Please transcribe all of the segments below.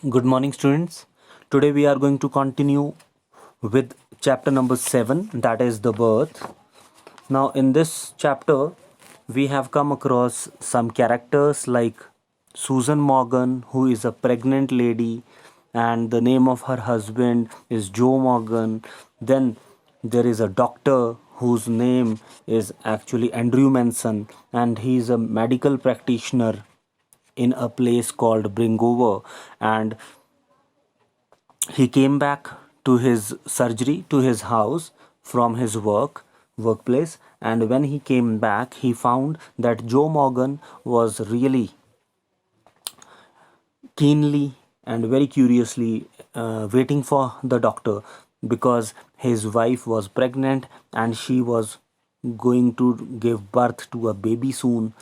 Good morning, students. Today we are going to continue with chapter number 7, that is the birth. Now, in this chapter, we have come across some characters like Susan Morgan, who is a pregnant lady, and the name of her husband is Joe Morgan. Then there is a doctor whose name is actually Andrew Manson, and he is a medical practitioner in a place called Bringover, and he came back to his surgery, to his house from his workplace, and when he came back, he found that Joe Morgan was really keenly and very curiously waiting for the doctor because his wife was pregnant and she was going to give birth to a baby soon,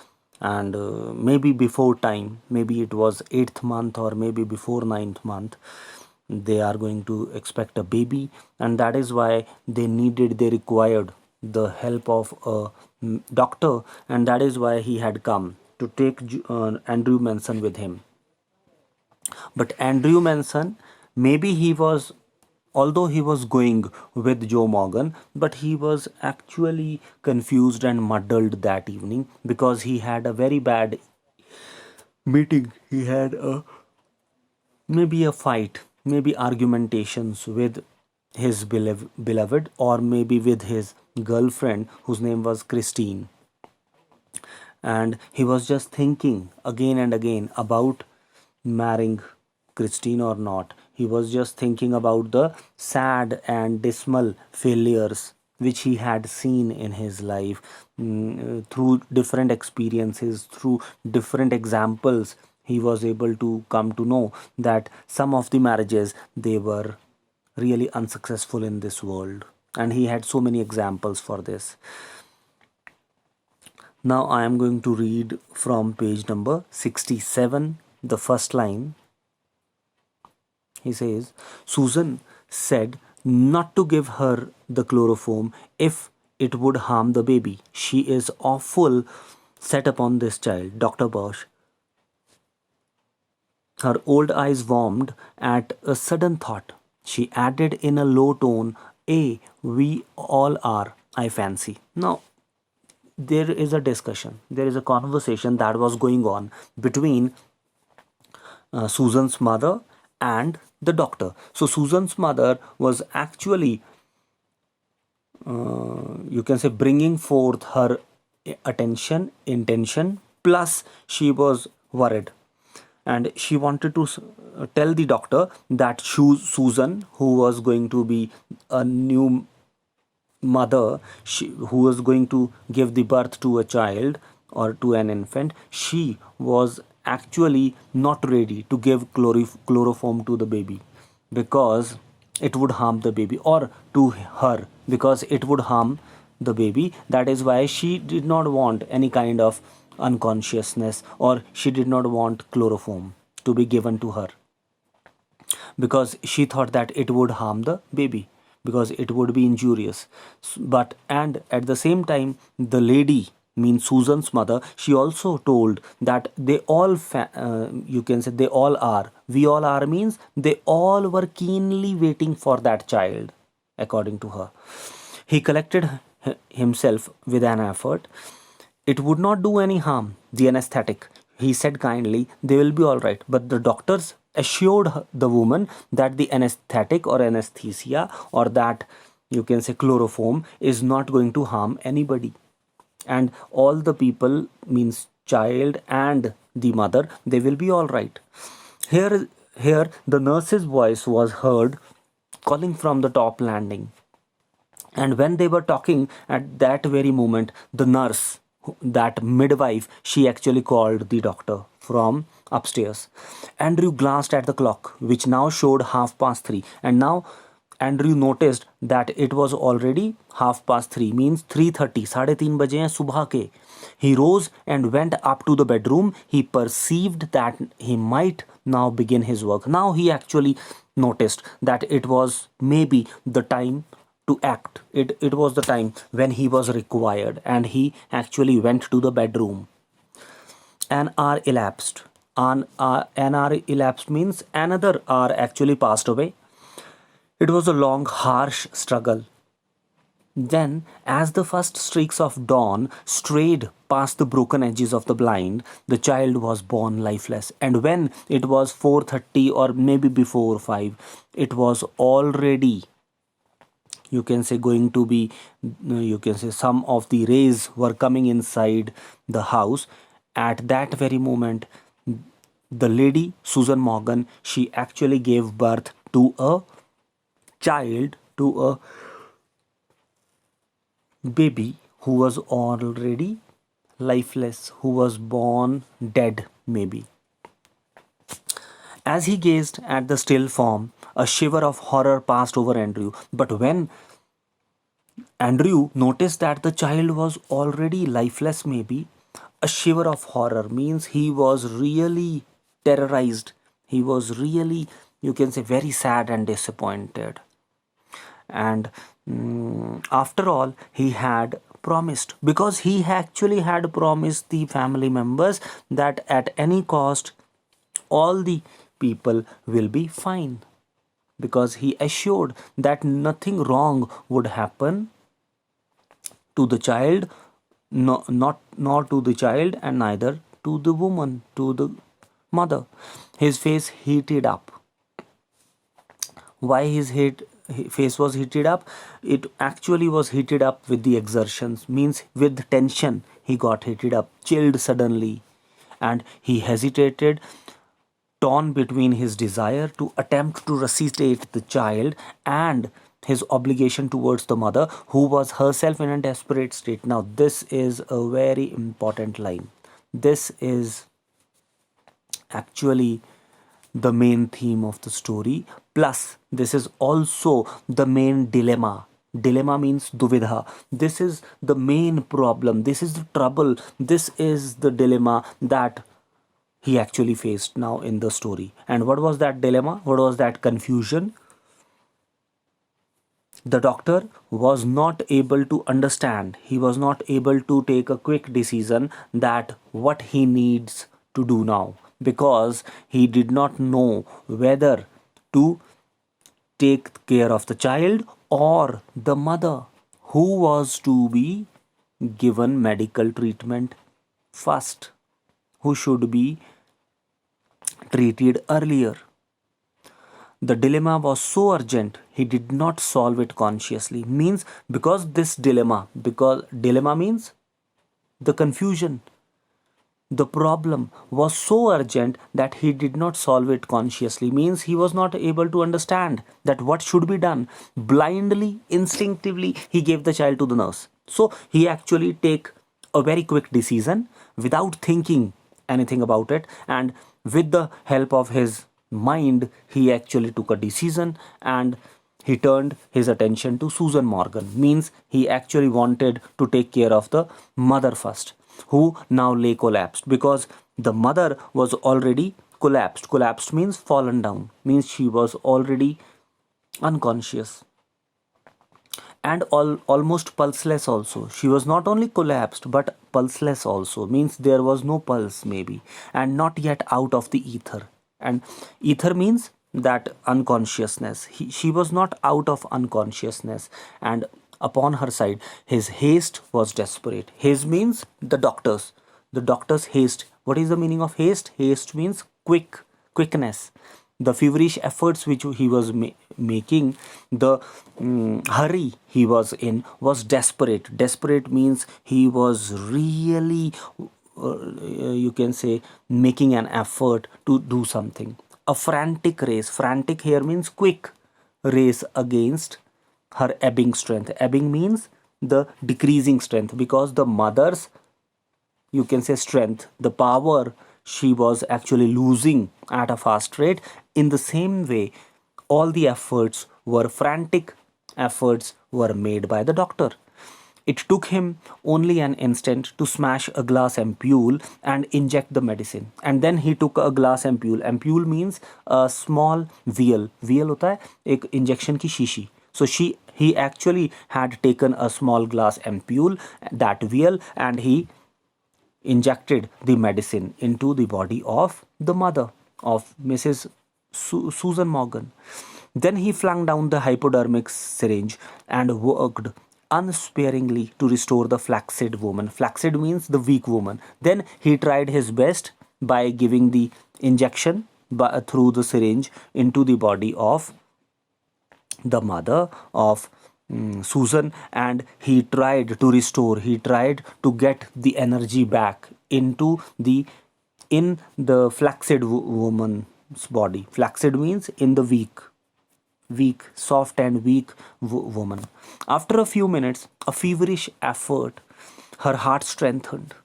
and maybe before time, maybe it was 8th month or maybe before 9th month, they are going to expect a baby, and that is why they required the help of a doctor, and that is why he had come to take Andrew Manson with him. But Andrew Manson, maybe he was, although he was going with Joe Morgan, but he was actually confused and muddled that evening because he had a very bad meeting. He had a maybe a fight, maybe argumentations with his beloved, or maybe with his girlfriend whose name was Christine. And he was just thinking again and again about marrying Christine or not. He was just thinking about the sad and dismal failures which he had seen in his life, through different experiences, through different examples. He was able to come to know that some of the marriages, they were really unsuccessful in this world, and he had so many examples for this. Now I am going to read from page number 67, the first line. He says, Susan said not to give her the chloroform if it would harm the baby. She is awful set upon this child, Dr. Bosch. Her old eyes warmed at a sudden thought. She added in a low tone, we all are, I fancy. Now, there is a discussion, there is a conversation that was going on between Susan's mother and the doctor. So Susan's mother was actually, you can say, bringing forth her intention, plus she was worried. And she wanted to tell the doctor that Susan, who was going to be a new mother, who was going to give the birth to a child or to an infant, she was actually not ready to give chloroform to the baby because it would harm the baby, or to her because it would harm the baby. That is why she did not want any kind of unconsciousness, or she did not want chloroform to be given to her because she thought that it would harm the baby, because it would be injurious. But and at the same time, the lady, means Susan's mother, she also told that they all you can say they all are, we all are means they all were keenly waiting for that child. According to her, he collected himself with an effort. It would not do any harm, the anesthetic, he said kindly. They will be all right. But the doctors assured the woman that the anesthetic or anesthesia, or that you can say chloroform, is not going to harm anybody. And all the people, means child and the mother, they will be all right. Here the nurse's voice was heard calling from the top landing. And when they were talking at that very moment, the nurse, that midwife, she actually called the doctor from upstairs. Andrew glanced at the clock, which now showed 3:30, and now Andrew noticed that it was already 3:30, means 3:30, 3:30 baje hain subah ke. He rose and went up to the bedroom. He perceived that he might now begin his work. Now he actually noticed that it was maybe the time to act. It was the time when he was required, and he actually went to the bedroom. An hour elapsed. An hour elapsed means another hour actually passed away. It was a long, harsh struggle. Then, as the first streaks of dawn strayed past the broken edges of the blind, the child was born lifeless. And when it was 4:30 or maybe before 5, it was already, you can say, going to be, you can say, some of the rays were coming inside the house. At that very moment, the lady Susan Morgan, she actually gave birth to a child, to a baby who was already lifeless, who was born dead, maybe. As he gazed at the still form, a shiver of horror passed over Andrew. But when Andrew noticed that the child was already lifeless, maybe, a shiver of horror means he was really terrorized. He was really, you can say, very sad and disappointed. And after all, he had promised, because he actually had promised the family members that at any cost all the people will be fine, because he assured that nothing wrong would happen to the child, no, not nor to the child, and neither to the woman, to the mother. His face heated up. Why face was heated up? It actually was heated up with the exertions, means with tension. He got heated up, chilled suddenly, and he hesitated, torn between his desire to attempt to resuscitate the child and his obligation towards the mother, who was herself in a desperate state. Now, this is a very important line. This is actually the main theme of the story. Plus, this is also the main dilemma. Dilemma means duvidha. This is the main problem. This is the trouble. This is the dilemma that he actually faced now in the story. And what was that dilemma? What was that confusion? The doctor was not able to understand. He was not able to take a quick decision that what he needs to do now, because he did not know whether to take care of the child or the mother, who was to be given medical treatment first, who should be treated earlier. The dilemma was so urgent, he did not solve it consciously. Means, because dilemma means the confusion, the problem was so urgent that he did not solve it consciously. Means he was not able to understand that what should be done. Blindly, instinctively, he gave the child to the nurse. So he actually take a very quick decision without thinking anything about it, and with the help of his mind, he actually took a decision, and he turned his attention to Susan Morgan. Means he actually wanted to take care of the mother first, who now lay collapsed, because the mother was already collapsed. Collapsed means fallen down, means she was already unconscious and almost pulseless also. She was not only collapsed but pulseless also, means there was no pulse maybe, and not yet out of the ether. And ether means that unconsciousness. She was not out of unconsciousness, and upon her side his haste was desperate. His means the doctor's haste. What is the meaning of haste? Haste means quickness. The feverish efforts which he was making, the hurry he was in, was desperate. Desperate means he was really, you can say, making an effort to do something. A frantic race. Frantic here means quick race against her ebbing strength. Ebbing means the decreasing strength, because the mother's, you can say, strength, the power, she was actually losing at a fast rate. In the same way, all the efforts were frantic efforts were made by the doctor. It took him only an instant to smash a glass ampule and inject the medicine. And then he took a glass ampule. Ampule means a small vial. Vial hota hai ek injection ki shishi. So he actually had taken a small glass ampule, that vial, and he injected the medicine into the body of the mother of Mrs. Susan Morgan. Then he flung down the hypodermic syringe and worked unsparingly to restore the flaccid woman. Flaccid means the weak woman. Then he tried his best by giving the injection through the syringe into the body of the mother of Susan, and he tried to restore, he tried to get the energy back into the in the flaccid woman's body. Flaccid means in the weak, soft and weak woman. After a few minutes, a feverish effort, her heart strengthened.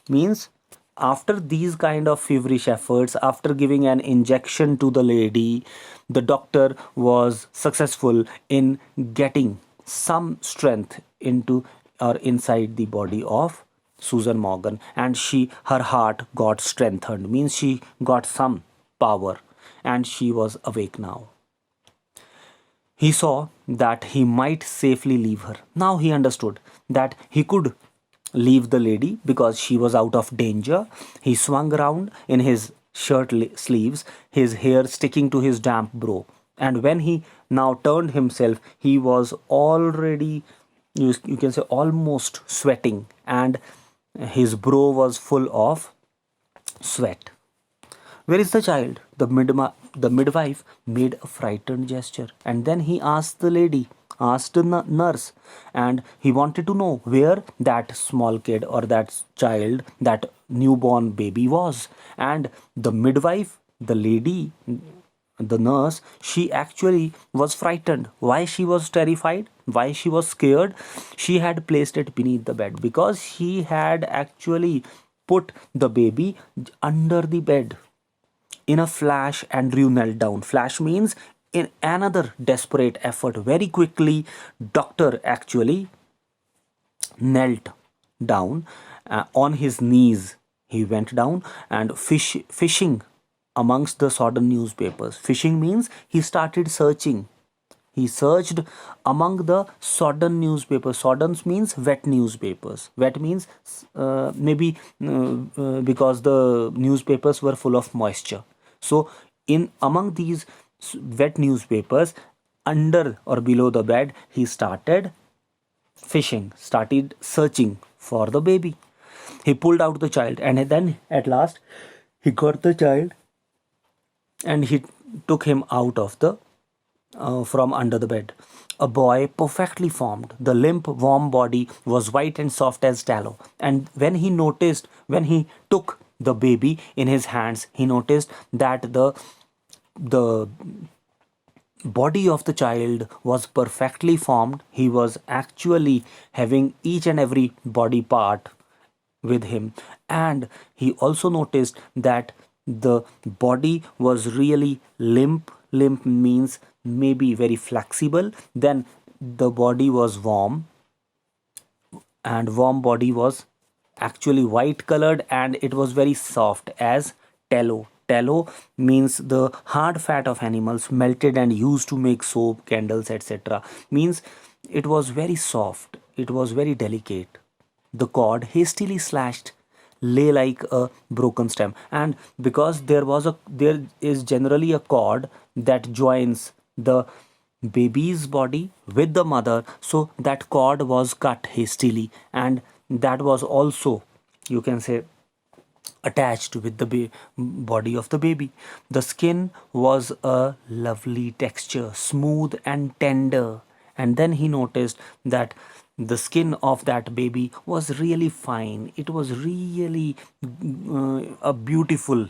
Means after these kind of feverish efforts, after giving an injection to the lady, the doctor was successful in getting some strength into or inside the body of Susan Morgan, and her heart got strengthened, means she got some power, and she was awake now. He saw that he might safely leave her. Now he understood that he could leave the lady because she was out of danger. He swung around in his shirt sleeves, his hair sticking to his damp brow. And when he now turned himself, he was already, you can say, almost sweating, and his brow was full of sweat. Where is the child? The midwife made a frightened gesture, and then he asked the nurse, and he wanted to know where that small kid or that child, that newborn baby was. And the midwife, the lady, the nurse, she actually was frightened. Why she was terrified? Why she was scared? She had placed it beneath the bed because he had actually put the baby under the bed. In a flash, Andrew knelt down. Flash means in another desperate effort. Very quickly, doctor actually knelt down on his knees. He went down and fishing amongst the sodden newspapers. Fishing means he started searching. He searched among the sodden newspapers. Sodden means wet newspapers. Wet means maybe because the newspapers were full of moisture. So, in among these wet newspapers, under or below the bed, he started fishing, started searching for the baby. He pulled out the child, and then at last he got the child, and he took him out of the from under the bed. A boy perfectly formed. The limp, warm body was white and soft as tallow. And when he took the baby in his hands, he noticed that the body of the child was perfectly formed. He was actually having each and every body part with him, and he also noticed that the body was really limp means maybe very flexible. Then the body was warm, and warm body was actually white colored, and it was very soft as tallow means the hard fat of animals melted and used to make soap, candles, etc. Means it was very soft, it was very delicate. The cord, hastily slashed, lay like a broken stem. And because there is generally a cord that joins the baby's body with the mother, so that cord was cut hastily, and that was also, you can say, attached with the body of the baby. The skin was a lovely texture, smooth and tender. And then he noticed that the skin of that baby was really fine. It was really a beautiful,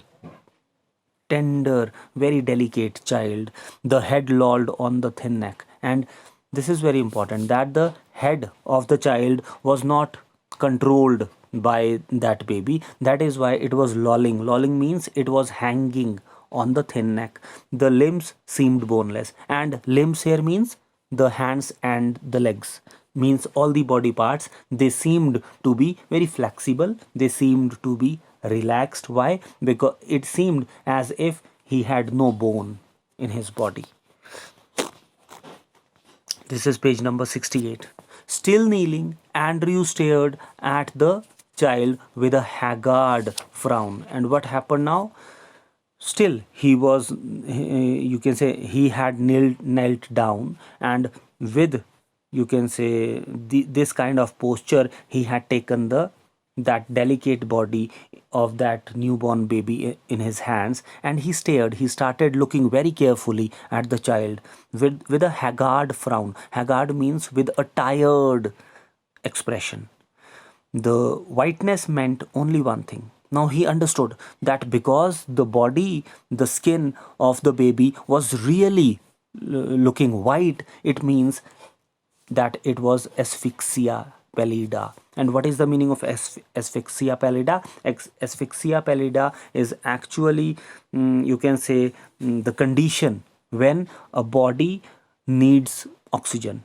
tender, very delicate child. The head lolled on the thin neck. And this is very important, that the head of the child was not controlled by that baby. That is why it was lolling. Lolling means it was hanging on the thin neck. The limbs seemed boneless. And limbs here means the hands and the legs, means all the body parts. They seemed to be very flexible. They seemed to be relaxed. Why? Because it seemed as if he had no bone in his body. This is page number 68. Still kneeling, Andrew stared at the child with a haggard frown. And what happened now? Still, he was, you can say, he had knelt down, and with, you can say, this kind of posture, he had taken that delicate body of that newborn baby in his hands, and he stared. He started looking very carefully at the child with a haggard frown. Haggard means with a tired expression. The whiteness meant only one thing. Now he understood that because the body, the skin of the baby was really looking white, it means that it was asphyxia pallida. And what is the meaning of asphyxia pallida? Asphyxia pallida is actually, you can say, the condition when a body needs oxygen.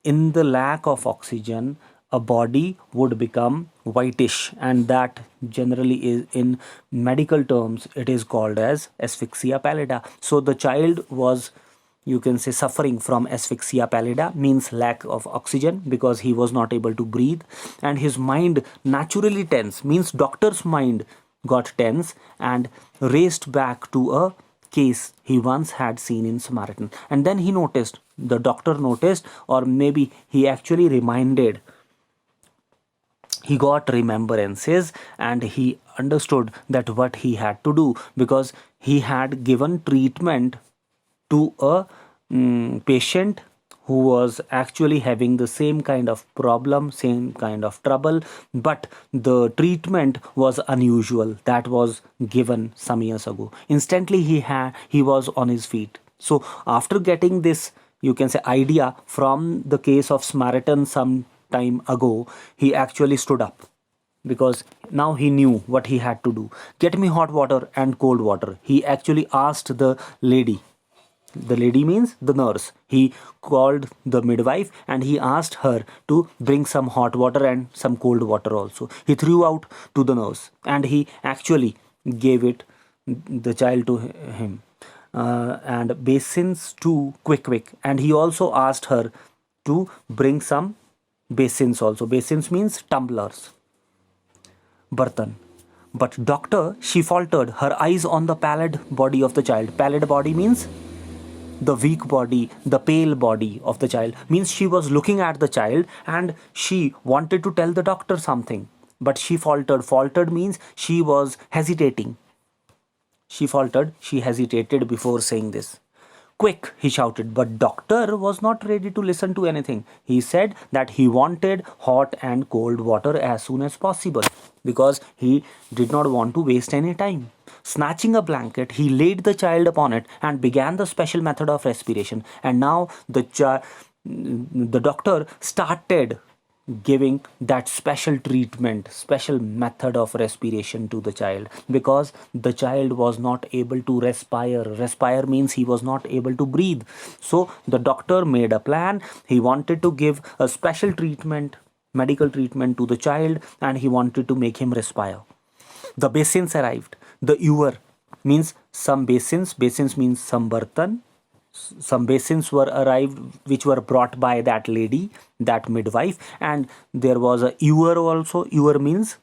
In the lack of oxygen, a body would become whitish, and that generally is, in medical terms, it is called as asphyxia pallida. So the child was, you can say, suffering from asphyxia pallida, means lack of oxygen, because he was not able to breathe, and his mind naturally tense, means doctor's mind got tense and raced back to a case he once had seen in Samaritan. And then he noticed, the doctor noticed, or maybe he actually reminded, he got remembrances, and he understood that what he had to do, because he had given treatment to a patient who was actually having the same kind of problem, same kind of trouble, but the treatment was unusual, that was given some years ago. Instantly he was on his feet. So after getting this, you can say, idea from the case of Samaritan some time ago, he actually stood up, because now he knew what he had to do. Get me hot water and cold water. He actually asked the lady. The lady means the nurse. He called the midwife and he asked her to bring some hot water and some cold water also. He threw out to the nurse and he actually gave it, the child, to him. And basins too, quick. And he also asked her to bring some basins also. Basins means tumblers, bartan. But doctor, she faltered, her eyes on the pallid body of the child. Pallid body means the weak body, the pale body of the child. Means she was looking at the child and she wanted to tell the doctor something, but she faltered. Faltered means she was hesitating. She faltered, she hesitated before saying this. Quick, he shouted, but doctor was not ready to listen to anything. He said that he wanted hot and cold water as soon as possible, because he did not want to waste any time. Snatching a blanket, he laid the child upon it and began the special method of respiration. And now the doctor started giving that special treatment, special method of respiration to the child, because the child was not able to respire. Respire means he was not able to breathe. So the doctor made a plan. He wanted to give a special treatment, medical treatment to the child, and he wanted to make him respire. The basins arrived. The ewer means some basins. Basins means some bartan. Some basins were arrived, which were brought by that lady, that midwife, and there was a ewer also. Ewer means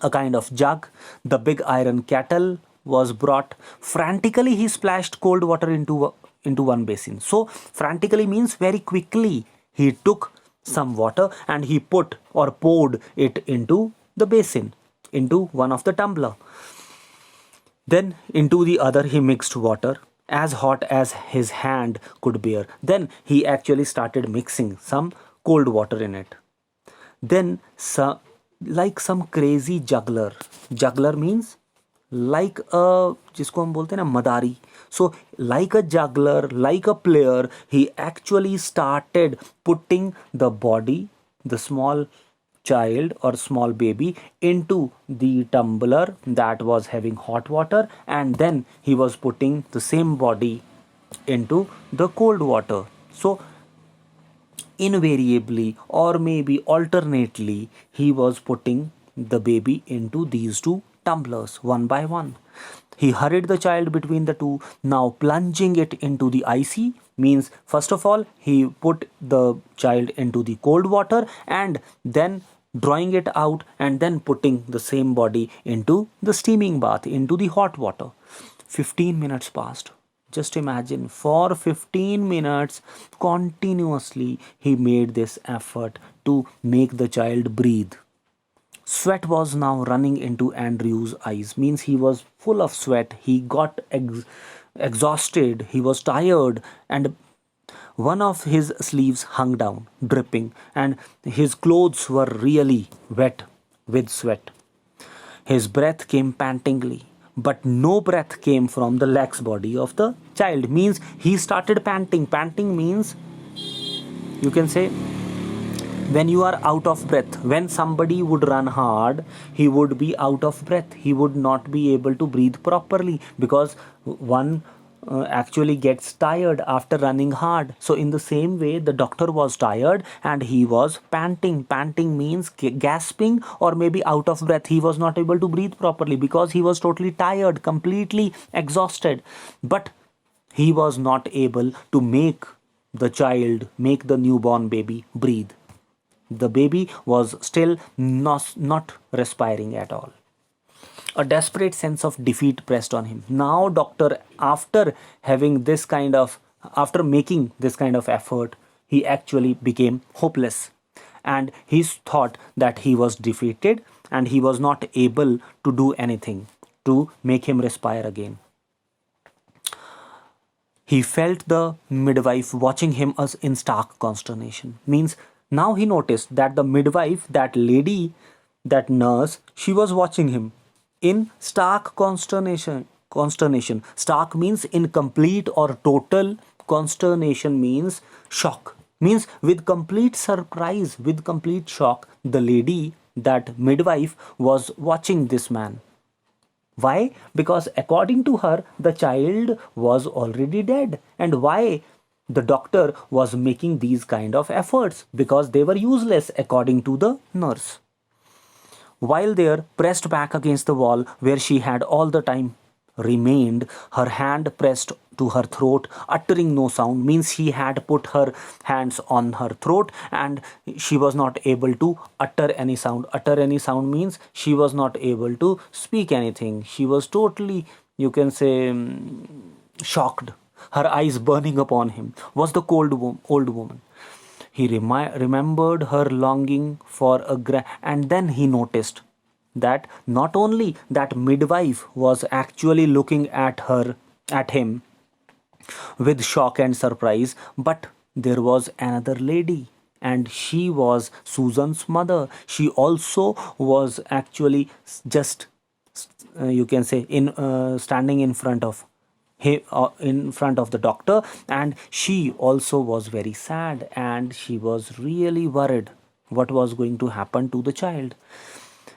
a kind of jug. The big iron kettle was brought. Frantically he splashed cold water into one basin. So frantically means very quickly he took some water and he put or poured it into the basin, into one of the tumbler. Then into the other he mixed water as hot as his hand could bear. Then he actually started mixing some cold water in it. Then like some crazy juggler. Juggler means like a, जिसको हम बोलते हैं ना, मदारी. So like a juggler, like a player, he actually started putting the body, the small child or small baby, into the tumbler that was having hot water, and then he was putting the same body into the cold water. So invariably, or maybe alternately, he was putting the baby into these two tumblers one by one. He hurried the child between the two, now plunging it into the icy, means first of all he put the child into the cold water and then drawing it out and then putting the same body into the steaming bath, into the hot water. 15 minutes passed. Just imagine, for 15 minutes continuously he made this effort to make the child breathe. Sweat was now running into Andrew's eyes, means he was full of sweat. He got exhausted, he was tired, and one of his sleeves hung down, dripping, and his clothes were really wet with sweat. His breath came pantingly, but no breath came from the lax body of the child. Means he started panting. Panting means, you can say, when you are out of breath. When somebody would run hard, he would be out of breath. He would not be able to breathe properly, because one actually gets tired after running hard. So in the same way, the doctor was tired and he was panting. Panting means gasping or maybe out of breath. He was not able to breathe properly because he was totally tired, completely exhausted. But he was not able to make the child, make the newborn baby breathe. The baby was still not respiring at all. A desperate sense of defeat pressed on him. Now doctor, after making this kind of effort, he actually became hopeless, and he thought that he was defeated and he was not able to do anything to make him respire again. He felt the midwife watching him as in stark consternation. Means now he noticed that the midwife, that lady, that nurse, she was watching him in stark consternation. Stark means incomplete or total. Consternation means shock. Means with complete surprise, with complete shock, the lady, that midwife, was watching this man. Why? Because according to her, the child was already dead. And why the doctor was making these kind of efforts? Because they were useless according to the nurse. While there, pressed back against the wall where she had all the time remained, her hand pressed to her throat, uttering no sound. Means she had put her hands on her throat and she was not able to utter any sound. Utter any sound means she was not able to speak anything. She was totally, you can say, shocked. Her eyes burning upon him was the old woman. He remembered her longing for and then he noticed that not only that midwife was actually looking at him with shock and surprise, but there was another lady, and she was Susan's mother. She also was actually just, you can say, in standing in front of the doctor, and she also was very sad and she was really worried what was going to happen to the child.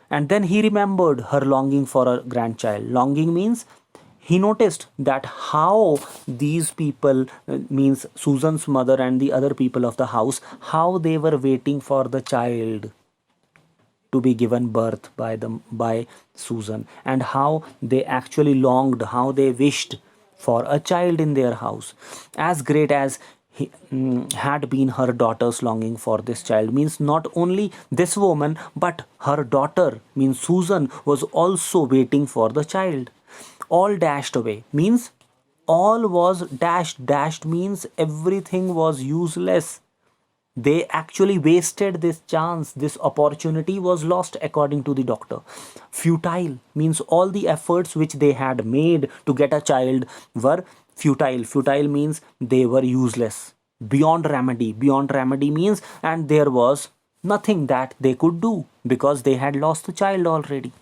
And then he remembered her longing for a grandchild. Longing means he noticed that how these people, means Susan's mother and the other people of the house, how they were waiting for the child to be given birth by Susan, and how they actually longed, how they wished for a child in their house, as great as had been her daughter's longing for this child. Means not only this woman, but her daughter, means Susan, was also waiting for the child. All dashed away, means all was dashed means everything was useless. They actually wasted this chance. This opportunity was lost according to the doctor. Futile means all the efforts which they had made to get a child were futile. Futile means they were useless, beyond remedy. Beyond remedy means, and there was nothing that they could do because they had lost the child already.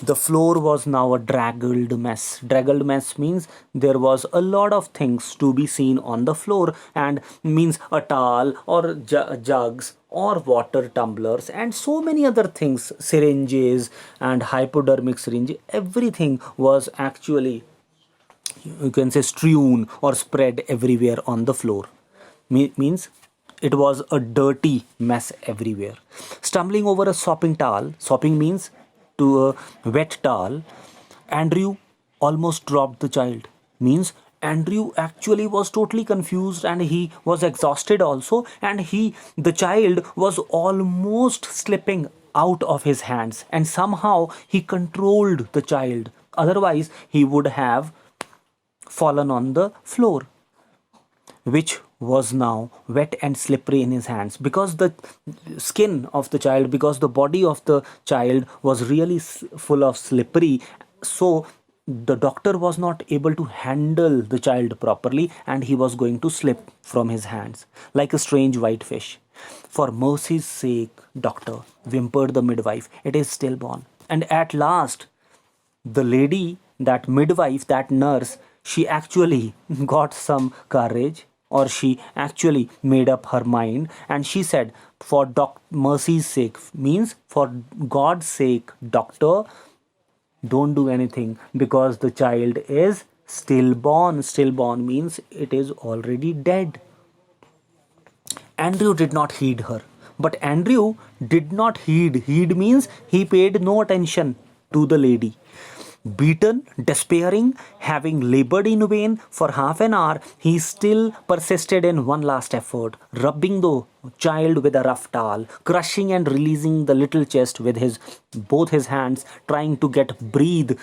The floor was now a draggled mess. Draggled mess means there was a lot of things to be seen on the floor, and means a towel or jugs or water tumblers and so many other things, syringes and hypodermic syringe. Everything was actually, you can say, strewn or spread everywhere on the floor. Means it was a dirty mess everywhere. Stumbling over a sopping towel, sopping means to a wet towel, Andrew almost dropped the child. Means Andrew actually was totally confused and he was exhausted also, and the child was almost slipping out of his hands, and somehow he controlled the child. Otherwise, he would have fallen on the floor, which was now wet and slippery in his hands, because the skin of the child, because the body of the child was really full of slippery. So the doctor was not able to handle the child properly, and he was going to slip from his hands like a strange white fish. For mercy's sake, doctor, whimpered the midwife, it is stillborn. And at last, the lady, that midwife, that nurse, she actually got some courage, or she actually made up her mind, and she said, for mercy's sake, means for God's sake, doctor, don't do anything, because the child is stillborn. Stillborn means it is already dead. Andrew did not heed her. But Andrew did not heed. Heed means he paid no attention to the lady. Beaten, despairing, having labored in vain for half an hour, he still persisted in one last effort, rubbing the child with a rough towel, crushing and releasing the little chest with both his hands, trying to get breath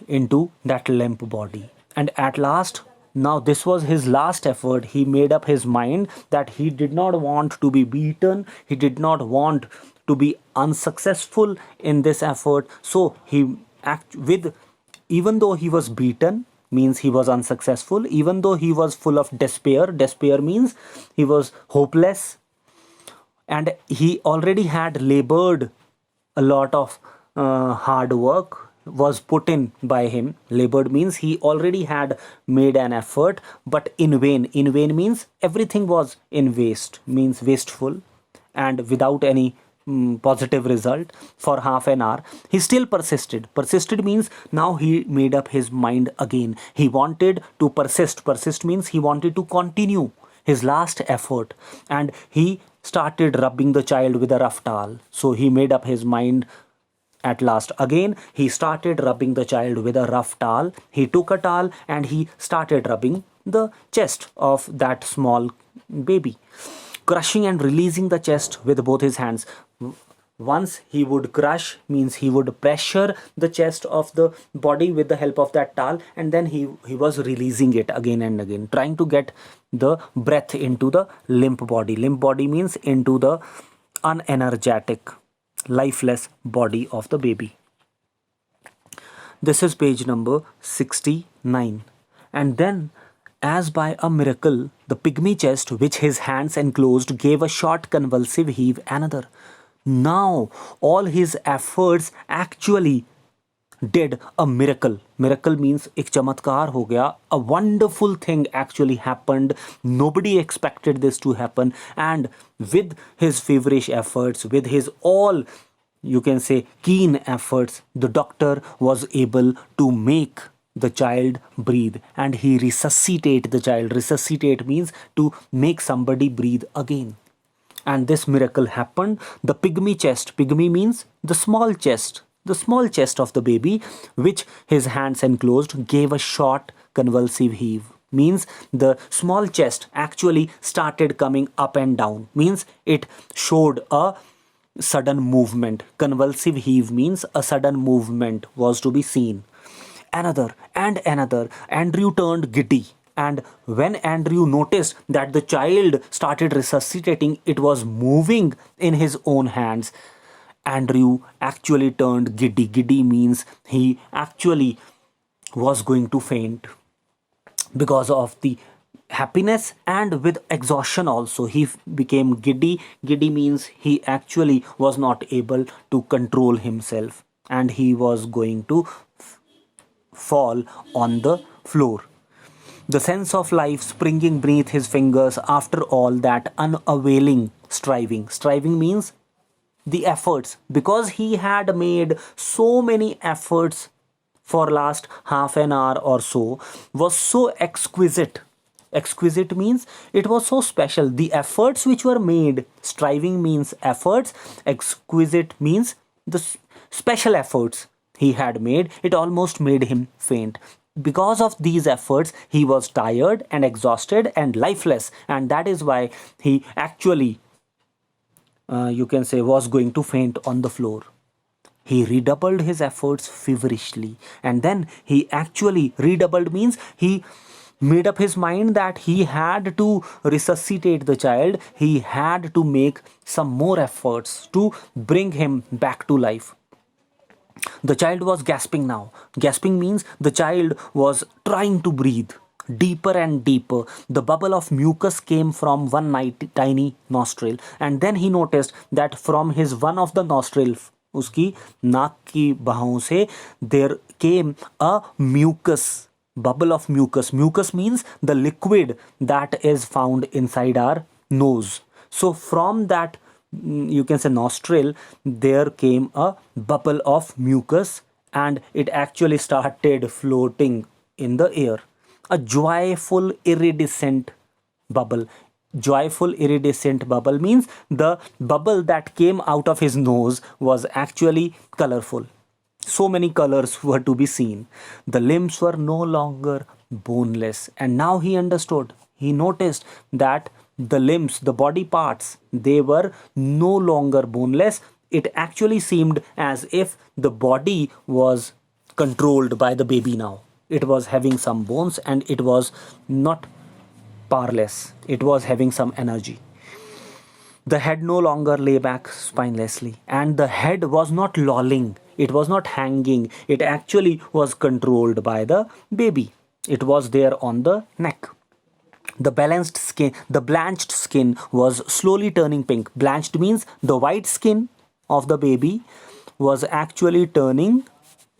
into that limp body. And at last, now this was his last effort. He made up his mind that he did not want to be beaten, he did not want to be unsuccessful in this effort. So he even though he was beaten, means he was unsuccessful, even though he was full of despair means he was hopeless, and he already had labored a lot of hard work was put in by him. Labored means he already had made an effort, but in vain. In vain means everything was in waste, means wasteful, and without any positive result. For half an hour he still persisted means now he made up his mind again. He wanted to persist means he wanted to continue his last effort, and he started rubbing the child with a rough towel. So he made up his mind at last. Again, he started rubbing the child with a rough towel. He took a towel and he started rubbing the chest of that small baby, crushing and releasing the chest with both his hands. Once he would crush, means he would pressure the chest of the body with the help of that towel, and then he was releasing it again and again, trying to get the breath into the limp body. Limp body means into the unenergetic, lifeless body of the baby. This is page number 69. And then, as by a miracle, the pygmy chest which his hands enclosed gave a short convulsive heave. Another. Now all his efforts actually did a miracle. Miracle means एक चमत्कार हो गया. A wonderful thing actually happened. Nobody expected this to happen, and with his feverish efforts, with his all, you can say, keen efforts, the doctor was able to make the child breathe, and he resuscitate the child. Resuscitate means to make somebody breathe again. And this miracle happened. The pygmy chest, pygmy means the small chest, the small chest of the baby, which his hands enclosed, gave a short convulsive heave. Means the small chest actually started coming up and down, means it showed a sudden movement. Convulsive heave means a sudden movement was to be seen. Another and another. Andrew turned giddy, and when Andrew noticed that the child started resuscitating, it was moving in his own hands, Andrew actually turned giddy. Giddy means he actually was going to faint because of the happiness, and with exhaustion also he became giddy. Giddy means he actually was not able to control himself, and he was going to fall on the floor. The sense of life springing beneath his fingers after all that unavailing striving. Striving means the efforts, because he had made so many efforts for last half an hour or so, was so exquisite. Exquisite means it was so special. The efforts which were made, striving means efforts, exquisite means the special efforts he had made, it almost made him faint. Because of these efforts, he was tired and exhausted and lifeless, and that is why he actually, you can say, was going to faint on the floor. He redoubled his efforts feverishly, and then he actually redoubled means he made up his mind that he had to resuscitate the child. He had to make some more efforts to bring him back to life. The child was gasping now. Gasping means the child was trying to breathe deeper and deeper. The bubble of mucus came from one tiny nostril, and then he noticed that from his one of the nostril, उसकी नाक की बाहों से, there came a mucus, bubble of mucus. Mucus means the liquid that is found inside our nose. So from that, you can say, nostril, there came a bubble of mucus, and it actually started floating in the air. A joyful iridescent bubble. Joyful iridescent bubble means the bubble that came out of his nose was actually colorful. So many colors were to be seen. The limbs were no longer boneless, and now he understood. He noticed that the limbs, the body parts, they were no longer boneless. It actually seemed as if the body was controlled by the baby now. It was having some bones, and it was not powerless. It was having some energy. The head no longer lay back spinelessly, and the head was not lolling, it was not hanging, it actually was controlled by the baby. It was there on the neck. The blanched skin was slowly turning pink. Blanched means the white skin of the baby was actually turning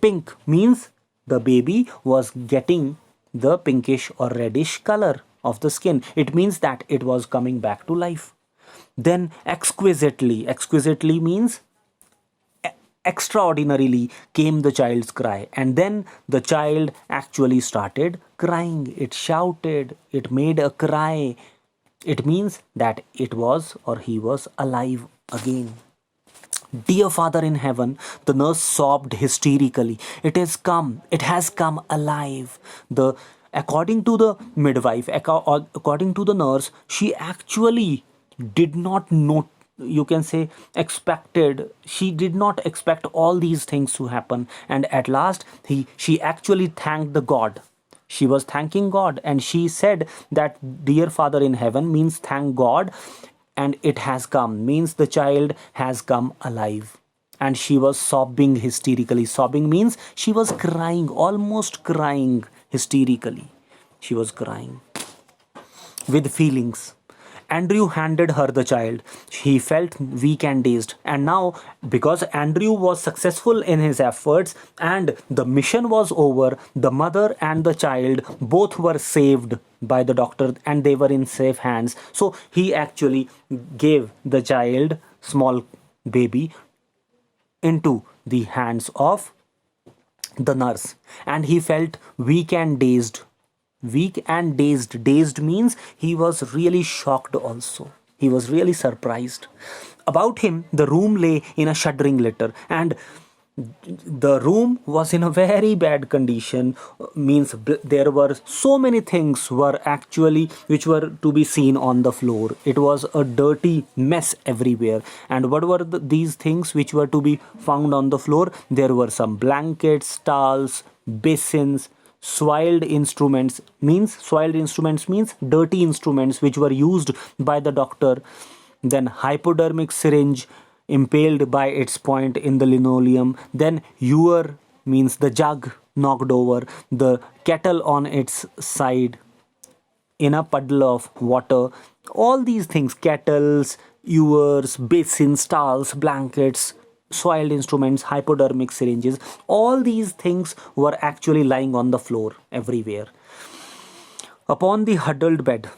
pink, means the baby was getting the pinkish or reddish color of the skin. It means that it was coming back to life. Then exquisitely means extraordinarily came the child's cry, and then the child actually started crying. It shouted, it made a cry. It means that it was, or he was, alive again. Dear Father in heaven, the nurse sobbed hysterically. It has come alive. According to the midwife, according to the nurse, she actually did not know, you can say, she did not expect all these things to happen, and at last she actually thanked the God. She was thanking God, and she said that dear Father in heaven means thank God, and it has come means the child has come alive. And she was sobbing hysterically. Sobbing means she was crying, almost crying hysterically. She was crying with feelings. Andrew handed her the child. He felt weak and dazed. And now, because Andrew was successful in his efforts and the mission was over, the mother and the child both were saved by the doctor, and they were in safe hands. So he actually gave the child, small baby, into the hands of the nurse. And he felt weak and dazed. Dazed means he was really shocked also. He was really surprised. About him, the room lay in a shuddering litter, and the room was in a very bad condition. Means there were so many things were actually which were to be seen on the floor. It was a dirty mess everywhere. And what were these things which were to be found on the floor? There were some blankets, towels, basins, soiled instruments means dirty instruments which were used by the doctor. Then hypodermic syringe impaled by its point in the linoleum. Then ewer means the jug knocked over, the kettle on its side in a puddle of water. All these things, kettles, ewers, basins, towels, blankets, soiled instruments, hypodermic syringes, all these things were actually lying on the floor everywhere. Upon the huddled bed,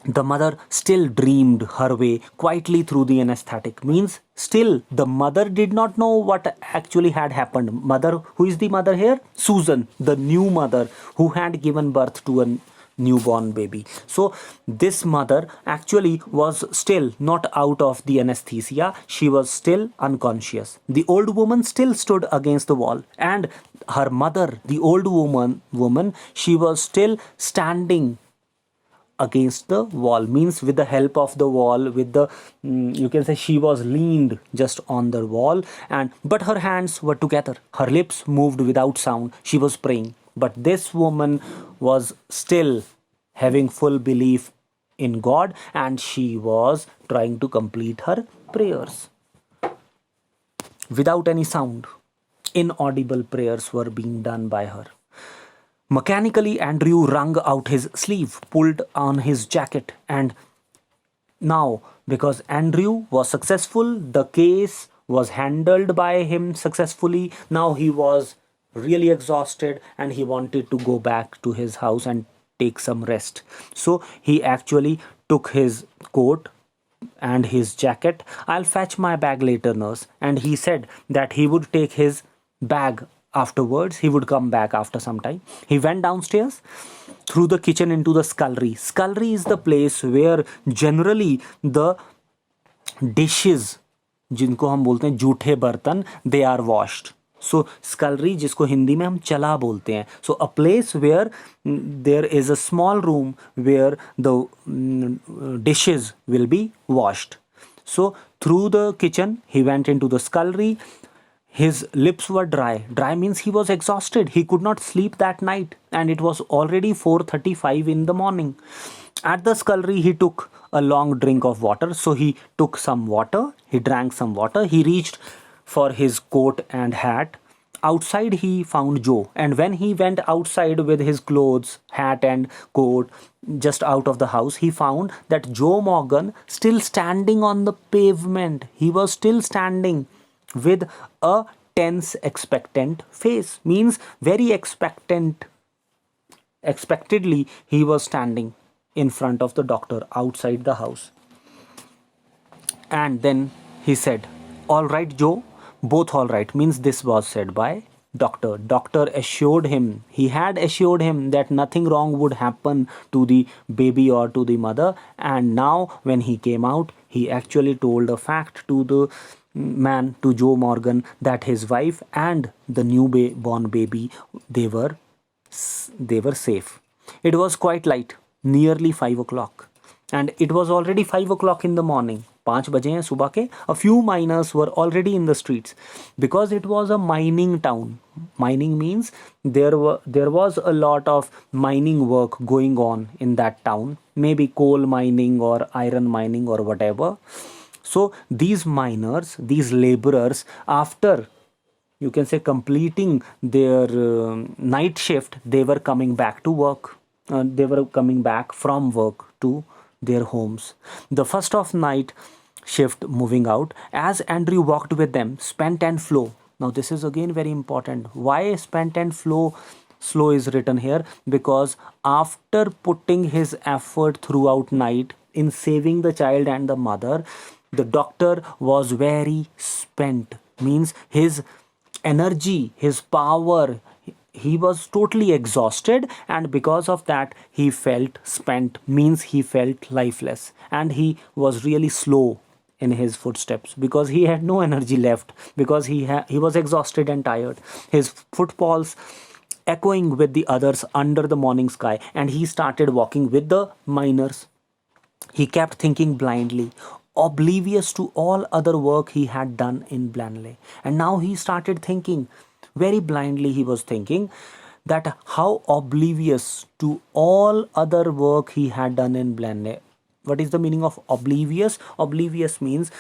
the mother still dreamed her way quietly through the anesthetic. Means still the mother did not know what actually had happened. Mother, who is the mother here? Susan, the new mother who had given birth to newborn baby. So this mother actually was still not out of the anesthesia. She was still unconscious. The old woman still stood against the wall, and her mother, the old woman, she was still standing against the wall, means with the help of the wall, with the you can say she was leaned just on the wall, and but her hands were together, her lips moved without sound, she was praying. But this woman was still having full belief in God, and she was trying to complete her prayers without any sound. Inaudible prayers were being done by her. Mechanically, Andrew wrung out his sleeve, pulled on his jacket, and now, because Andrew was successful, the case was handled by him successfully. Now he was really exhausted and he wanted to go back to his house and take some rest. So he actually took his coat and his jacket. I'll fetch my bag later, nurse. And he said that he would take his bag afterwards. He would come back after some time. He went downstairs through the kitchen into the scullery. Scullery is the place where generally the dishes, जिनको हम बोलते हैं जूठे बर्तन, they are washed. So scullery, जिसको हिंदी में हम चला बोलते हैं. So a place where there is a small room where the dishes will be washed. So through the kitchen, he went into the scullery. His lips were dry. Dry means he was exhausted. He could not sleep that night, and it was already 4:35 in the morning. At the scullery, he took a long drink of water. So he took some water. He drank some water. He reached for his coat and hat. Outside, he found Joe. And when he went outside with his clothes, hat, and coat, just out of the house, he found that Joe Morgan still standing on the pavement. He was still standing with a tense, expectant face. Means very expectant. Expectedly, he was standing in front of the doctor outside the house. And then he said, "All right, Joe." Both all right means this was said by doctor. Doctor assured him, he had assured him that nothing wrong would happen to the baby or to the mother. And now when he came out, he actually told a fact to the man, to Joe Morgan, that his wife and the newborn baby, they were safe. It was quite light, nearly 5 o'clock, and it was already 5 o'clock in the morning. 5 बजे हैं सुबह के. A few miners were already in the streets because it was a mining town. Mining means there was a lot of mining work going on in that town, maybe coal mining or iron mining or whatever. So these miners, these laborers, after, you can say, completing their night shift, they were coming back to work. They were coming back from work to their homes. The first of night shift moving out, as Andrew walked with them, spent and slow. Now this is again very important. Why spent and slow is written here? Because after putting his effort throughout night in saving the child and the mother, the doctor was very spent. Means his energy, his power, he was totally exhausted, and because of that he felt spent, means he felt lifeless, and he was really slow in his footsteps because he had no energy left, because he was exhausted and tired. His footfalls echoing with the others under the morning sky, and he started walking with the miners. He kept thinking blindly, oblivious to all other work he had done in Blanley. And now he started thinking very blindly. He was thinking that how oblivious to all other work he had done in Blanley. What is the meaning of oblivious? Oblivious means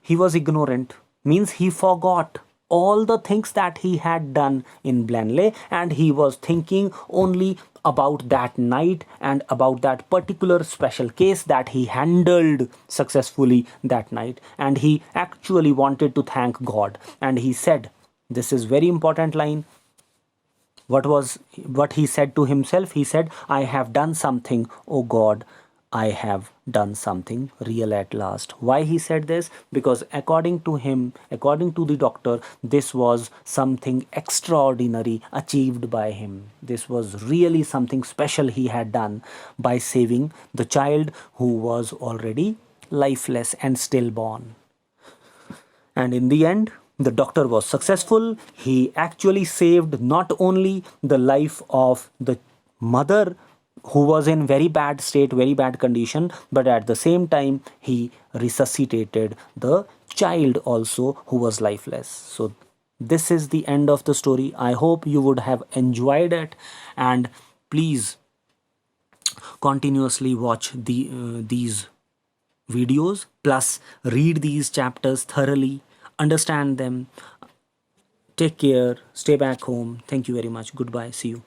he was ignorant, means he forgot all the things that he had done in Blanley, and he was thinking only about that night and about that particular special case that he handled successfully that night. And he actually wanted to thank God. And he said, this is very important line. What he said to himself? He said, "I have done something, oh God. I have done something real at last. Why he said this? Because according to him, according to the doctor, this was something extraordinary achieved by him. This was really something special he had done by saving the child who was already lifeless and stillborn. And in the end, the doctor was successful. He actually saved not only the life of the mother who was in very bad state, very bad condition, but at the same time, he resuscitated the child also who was lifeless. So, this is the end of the story. I hope you would have enjoyed it, and please continuously watch these videos, plus read these chapters thoroughly, understand them. Take care, stay back home. Thank you very much. Goodbye, see you.